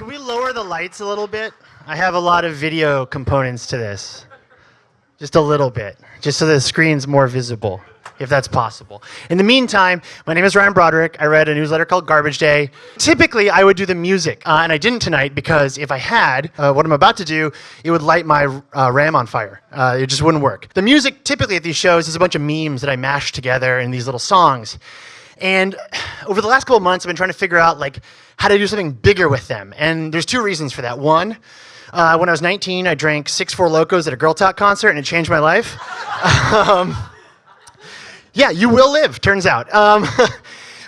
Can we lower the lights a little bit? I have a lot of video components to this. Just a little bit, just so the screen's more visible, if that's possible. In the meantime, my name is Ryan Broderick. I read a newsletter called Garbage Day. Typically, I would do the music, and I didn't tonight because if I had, what I'm about to do, it would light my RAM on fire. It just wouldn't work. The music, typically at these shows, is a bunch of memes that I mash together in these little songs. And over the last couple of months, I've been trying to figure out how to do something bigger with them. And there's two reasons for that. One, when I was 19, I drank 6 Four Locos at a Girl Talk concert, and it changed my life. Yeah, you will live, turns out.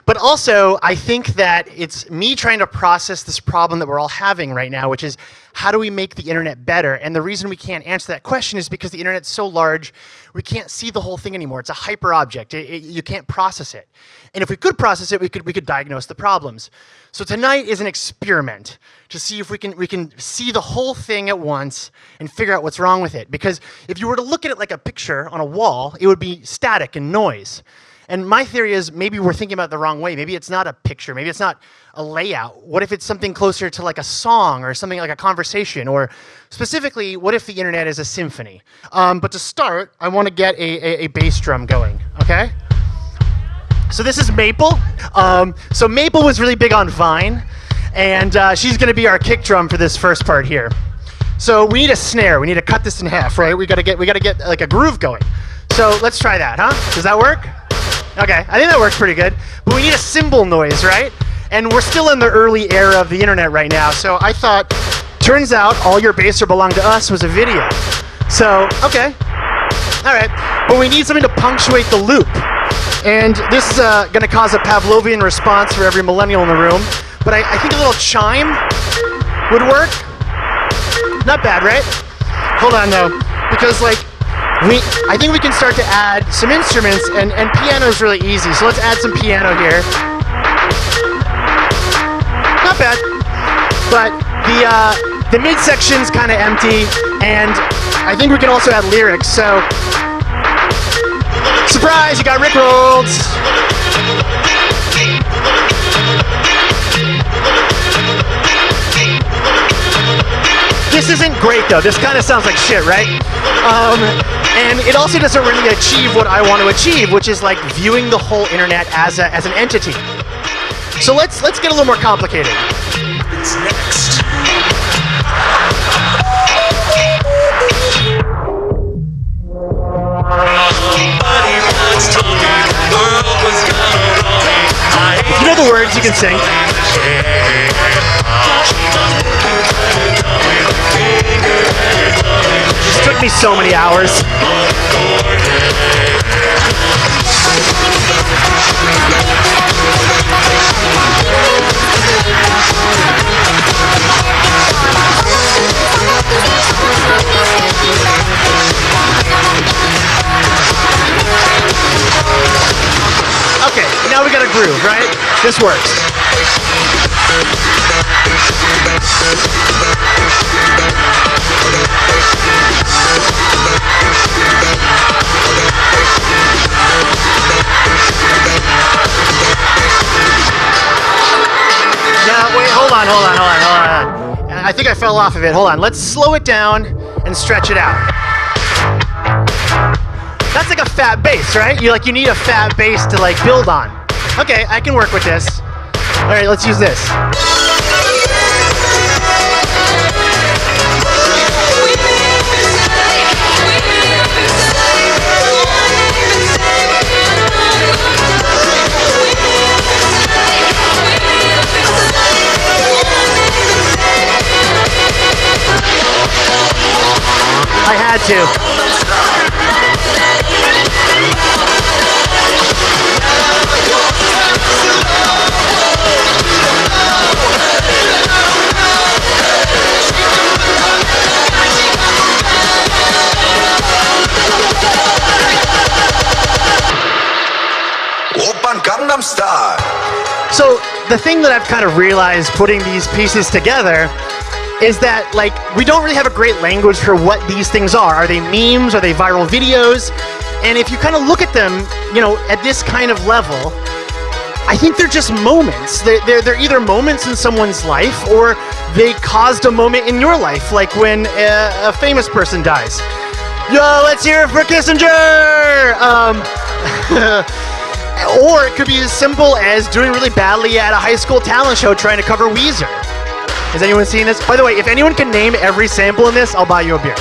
But also, I think that it's me trying to process this problem that we're all having right now, which is how do we make the internet better? And the reason we can't answer that question is because the internet's so large, we can't see the whole thing anymore. It's a hyper object. You can't process it. And if we could process it, we could diagnose the problems. So tonight is an experiment to see if we can see the whole thing at once and figure out what's wrong with it. Because if you were to look at it like a picture on a wall, it would be static and noise. And my theory is maybe we're thinking about it the wrong way. Maybe it's not a picture. Maybe it's not a layout. What if it's something closer to like a song or something like a conversation? Or specifically, what if the internet is a symphony? But to start, I want to get a bass drum going, okay? So this is Maple. So Maple was really big on Vine. And she's going to be our kick drum for this first part here. So we need a snare. We need to cut this in half, right? We got to get like a groove going. So let's try that, huh? Does that work? Okay, I think that works pretty good. But we need a cymbal noise, right? And we're still in the early era of the internet right now. So I thought, turns out All Your Bass Or Belong to Us was a video. So, okay. All right. But we need something to punctuate the loop. And this is going to cause a Pavlovian response for every millennial in the room. But I think a little chime would work. Not bad, right? Hold on, though. Because, I think we can start to add some instruments, and piano is really easy. So let's add some piano here. Not bad. But the midsection's kind of empty, and I think we can also add lyrics. So, surprise, you got wrinkled. This isn't great though. This kind of sounds like shit, right? And it also doesn't really achieve what I want to achieve, which is like viewing the whole internet as an entity. So let's get a little more complicated. It's next. If you know the words, you can sing. This took me so many hours. Okay, now we got a groove, right? This works. Now, wait, hold on. I think I fell off of it. Hold on, let's slow it down and stretch it out. That's like a fat bass, right? You need a fat bass to build on. Okay, I can work with this. All right, let's use this. I had to. So the thing that I've kind of realized putting these pieces together is that we don't really have a great language for what these things are. Are they memes? Are they viral videos? And if you kind of look at them, at this kind of level, I think they're just moments. They're either moments in someone's life or they caused a moment in your life, like when a famous person dies. Yo, let's hear it for Kissinger! Or it could be as simple as doing really badly at a high school talent show trying to cover Weezer. Has anyone seen this? By the way, if anyone can name every sample in this, I'll buy you a beer.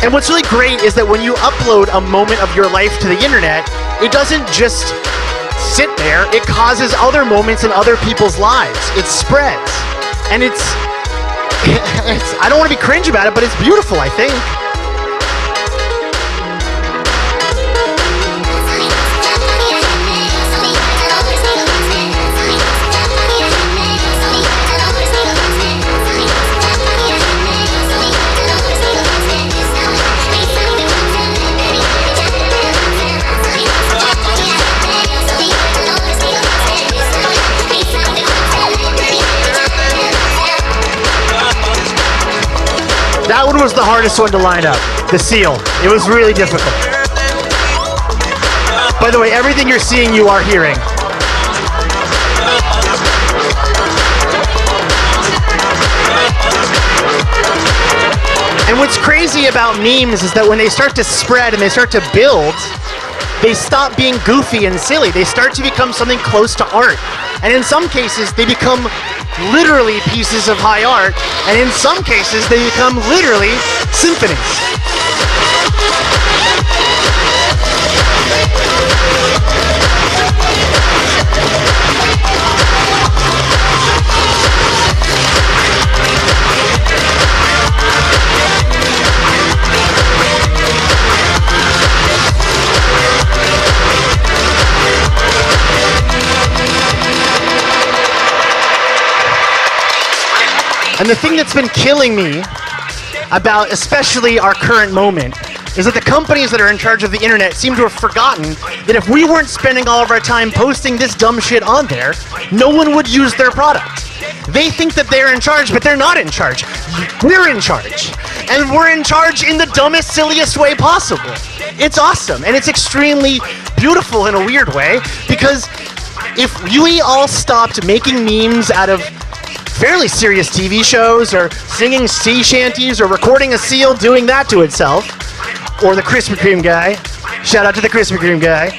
And what's really great is that when you upload a moment of your life to the internet, it doesn't just sit there, it causes other moments in other people's lives. It spreads. And it's I don't want to be cringe about it, but it's beautiful, I think. That one was the hardest one to line up. The seal. It was really difficult. By the way, everything you're seeing, you are hearing. And what's crazy about memes is that when they start to spread and they start to build, they stop being goofy and silly. They start to become something close to art. And in some cases, they become literally pieces of high art, and in some cases, they become literally symphonies. And the thing that's been killing me about especially our current moment is that the companies that are in charge of the internet seem to have forgotten that if we weren't spending all of our time posting this dumb shit on there, no one would use their product. They think that they're in charge, but they're not in charge. We're in charge. And we're in charge in the dumbest, silliest way possible. It's awesome, and it's extremely beautiful in a weird way, because if we all stopped making memes out of fairly serious TV shows, or singing sea shanties, or recording a seal doing that to itself, or the Krispy Kreme guy, shout out to the Krispy Kreme guy,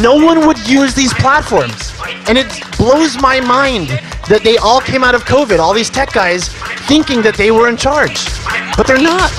no one would use these platforms. And it blows my mind that they all came out of COVID, all these tech guys thinking that they were in charge, but they're not.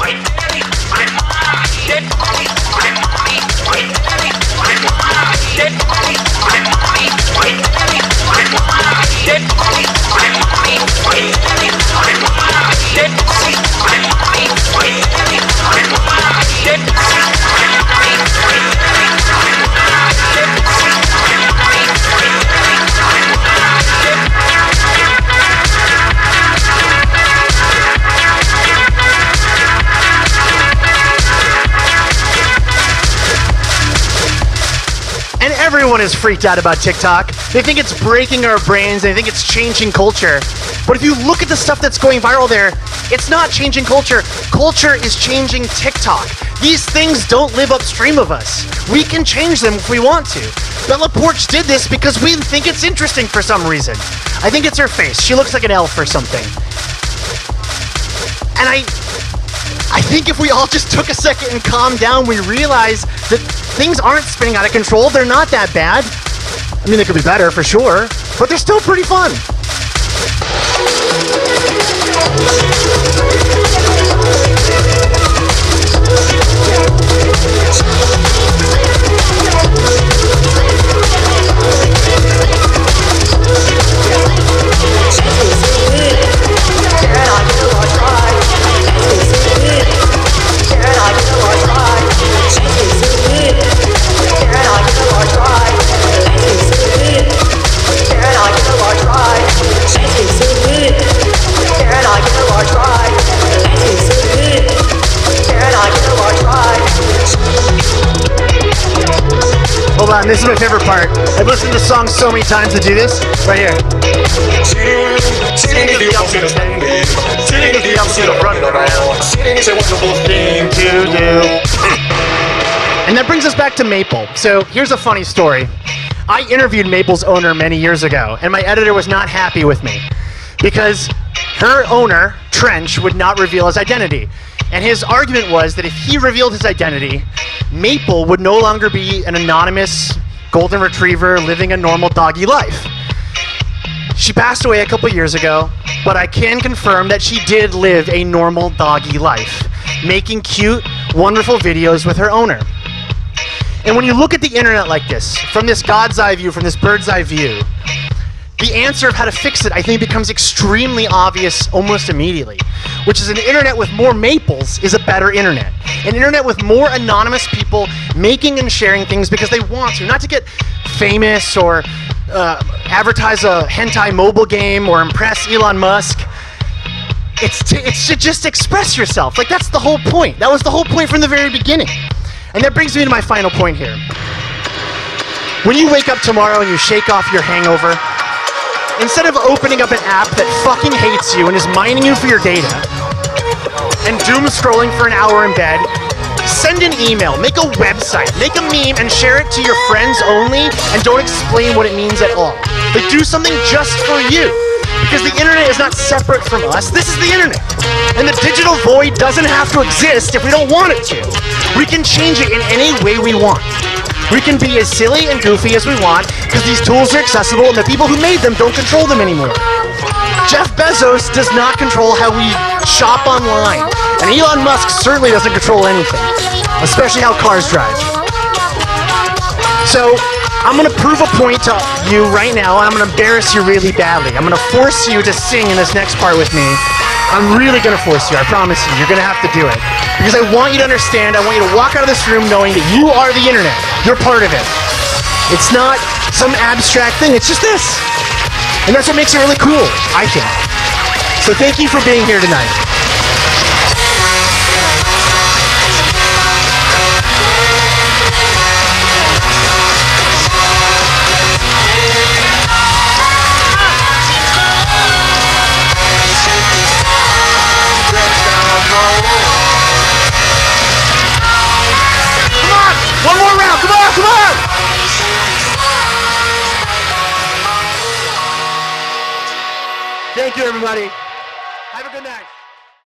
And everyone is freaked out about TikTok. They think it's breaking our brains. They think it's changing culture. But if you look at the stuff that's going viral there, it's not changing culture. Culture is changing TikTok. These things don't live upstream of us. We can change them if we want to. Bella Porch did this because we think it's interesting for some reason. I think it's her face. She looks like an elf or something. And I think if we all just took a second and calmed down, we realize that things aren't spinning out of control. They're not that bad. I mean, they could be better for sure, but they're still pretty fun. Hold on, this is my favorite part. I've listened to songs so many times to do this. Right here. Sitting in the opposite of standing. Sitting in the opposite of running around. Sitting is a wonderful thing to do. And that brings us back to Maple. So here's a funny story. I interviewed Maple's owner many years ago, and my editor was not happy with me because her owner, Trench, would not reveal his identity. And his argument was that if he revealed his identity, Maple would no longer be an anonymous golden retriever living a normal doggy life. She passed away a couple years ago, but I can confirm that she did live a normal doggy life, making cute, wonderful videos with her owner. And when you look at the internet like this, from this God's eye view, from this bird's eye view, the answer of how to fix it, I think, becomes extremely obvious almost immediately, which is an internet with more Maples is a better internet. An internet with more anonymous people making and sharing things because they want to, not to get famous or advertise a hentai mobile game or impress Elon Musk. It's to just express yourself. Like, that's the whole point. That was the whole point from the very beginning. And that brings me to my final point here. When you wake up tomorrow and you shake off your hangover, instead of opening up an app that fucking hates you and is mining you for your data, and doom scrolling for an hour in bed, send an email, make a website, make a meme, and share it to your friends only, and don't explain what it means at all. Like, do something just for you. Because the internet is not separate from us. This is the internet. And the digital void doesn't have to exist if we don't want it to. We can change it in any way we want. We can be as silly and goofy as we want because these tools are accessible and the people who made them don't control them anymore. Jeff Bezos does not control how we shop online. And Elon Musk certainly doesn't control anything, especially how cars drive. So, I'm going to prove a point to you right now, and I'm going to embarrass you really badly. I'm going to force you to sing in this next part with me. I'm really going to force you, I promise you. You're going to have to do it. Because I want you to understand, I want you to walk out of this room knowing that you are the internet. You're part of it. It's not some abstract thing, it's just this. And that's what makes it really cool, I think. So thank you for being here tonight. One more round, come on, come on! Thank you, everybody.